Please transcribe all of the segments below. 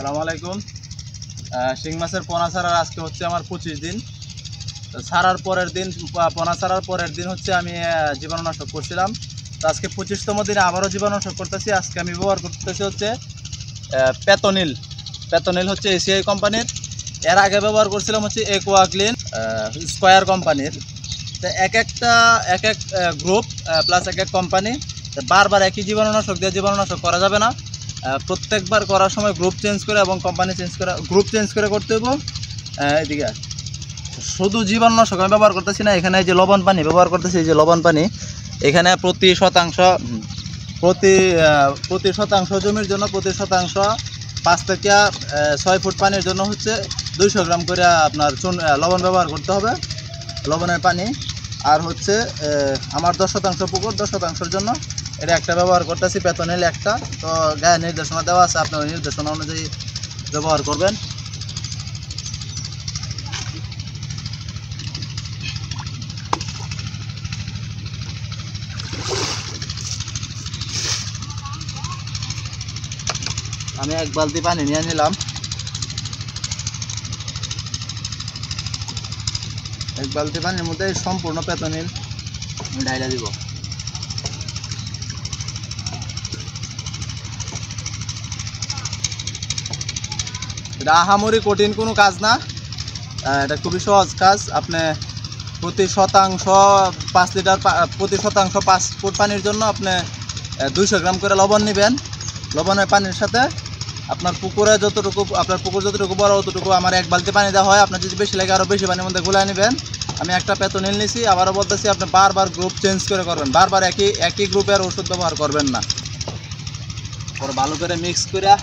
আসসালামু আলাইকুম। শিং মাছের পোনা ছাড়ার আজকে হচ্ছে আমার 25 দিন। ছাড়ার পরের দিন পোনা ছাড়ার পরের দিন হচ্ছে আমি জীবাণুনাশক করছিলাম। তো আজকে 25তম দিনে আবারও জীবাণুনাশক করতেছি। আজকে আমি ব্যবহার করতেছি হচ্ছে পেতনিল। পেতনিল হচ্ছে এসিআই কোম্পানির। এর আগে ব্যবহার করছিলাম হচ্ছে একোয়া ক্লিন স্কয়ার কোম্পানির। তো এক এক গ্রুপ প্লাস এক কোম্পানি। বারবার একই জীবাণুনাশক দিয়ে জীবাণুনাশক করা যাবে না। প্রত্যেকবার করার সময় গ্রুপ চেঞ্জ করে এবং কোম্পানি চেঞ্জ করে গ্রুপ চেঞ্জ করে করতে হইব। এদিকে শুধু জীবাণুনাশক আমি ব্যবহার করতেছি না, এখানে এই যে লবণ পানি ব্যবহার করতেছি। এই যে লবণ পানি এখানে প্রতি শতাংশ জমির জন্য প্রতি শতাংশ 5 থেকে 6 ফুট পানির জন্য হচ্ছে 200 গ্রাম করে আপনার লবণ ব্যবহার করতে হবে, লবণের পানি। আর হচ্ছে আমার 10% পুকুর, 10%-র জন্য এটা একটা ব্যবহার করতেছি পেতনিল একটা। তো গায়ে নির্দেশনা দেওয়া আছে, আপনার নির্দেশনা অনুযায়ী ব্যবহার করবেন। আমি 1 বালতি পানি নিয়ে নিলাম। 1 বালতি পানির মধ্যে সম্পূর্ণ পেতনিল ঢাইলা দিব। এটা আহামরি কঠিন কোনো কাজ না, এটা খুবই সহজ কাজ। আপনি প্রতি শতাংশ 5 লিটার প্রতি শতাংশ 5 ফুট পানির জন্য আপনি 200 গ্রাম করে লবণ নেবেন। লবণের পানির সাথে আপনার পুকুরে আপনার পুকুর যতটুকু বড় অতটুকু আমার 1 বালতি পানি দেওয়া হয়। আপনার যদি বেশি লাগে আরও বেশি পানির মধ্যে গুলাই নেবেন। আমি একটা পেতনিল নিছি, আবারও বলতেছি আপনি বারবার গ্রুপ চেঞ্জ করে করবেন, বারবার একই গ্রুপের ওষুধ ব্যবহার করবেন না। পরে ভালো করে মিক্স করে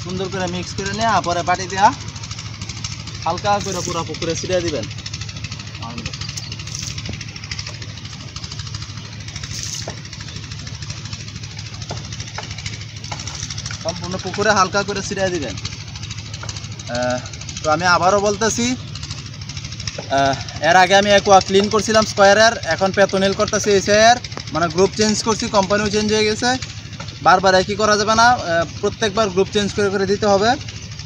সুন্দর করে মিক্স করে নিয়ে পরে বাটি দেওয়া হালকা করে পুরো পুকুরে ছিটিয়ে দিবেন। সম্পূর্ণ পুকুরে হালকা করে ছিটিয়ে দিবেন। তো আমি আবারও বলতেছি, এর আগে আমি একোয়া ক্লিন করছিলাম স্কয়ারের, এখন পেতনিল করতেছি এসিআইয়ের, মানে গ্রুপ চেঞ্জ করছি, কোম্পানিও চেঞ্জ হয়ে গেছে। বারবার একই করা যাবে না, প্রত্যেকবার গ্রুপ চেঞ্জ করে করে দিতে হবে।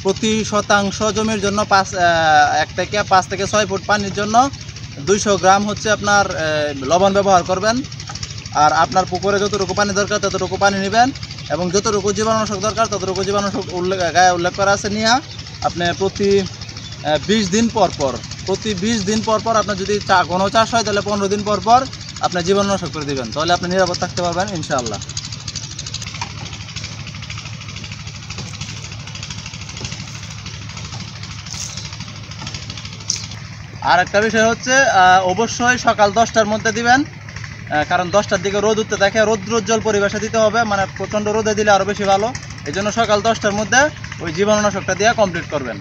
প্রতি শতাংশ জমির জন্য 1 থেকে 5 থেকে 6 ফুট পানির জন্য 200 গ্রাম হচ্ছে আপনার লবণ ব্যবহার করবেন। আর আপনার পুকুরে যতটুকু পানি দরকার ততটুকু পানি নেবেন, এবং যতটুকু জীবাণুনাশক দরকার ততটুকু জীবাণুনাশক গায়ে উল্লেখ করা আছে নিয়ে আপনি প্রতি 20 দিন পর আপনার যদি কোনো চাষ হয় তাহলে 15 দিন পর আপনার জীবাণুনাশক করে দেবেন, তাহলে আপনি নিরাপদ থাকতে পারবেন ইনশাআল্লাহ। আর একটা বিষয় হচ্ছে অবশ্যই সকাল 10টার মধ্যে দিবেন, কারণ 10টার দিকে রোদ উঠতে থাকে, রৌদ্রোজ্জ্বল পরিবেশে দিতে হবে, মানে প্রচণ্ড রোদে দিলে আরও বেশি ভালো। এই জন্য সকাল 10টার মধ্যে ওই জীবাণুনাশকটা দিয়ে কমপ্লিট করবেন।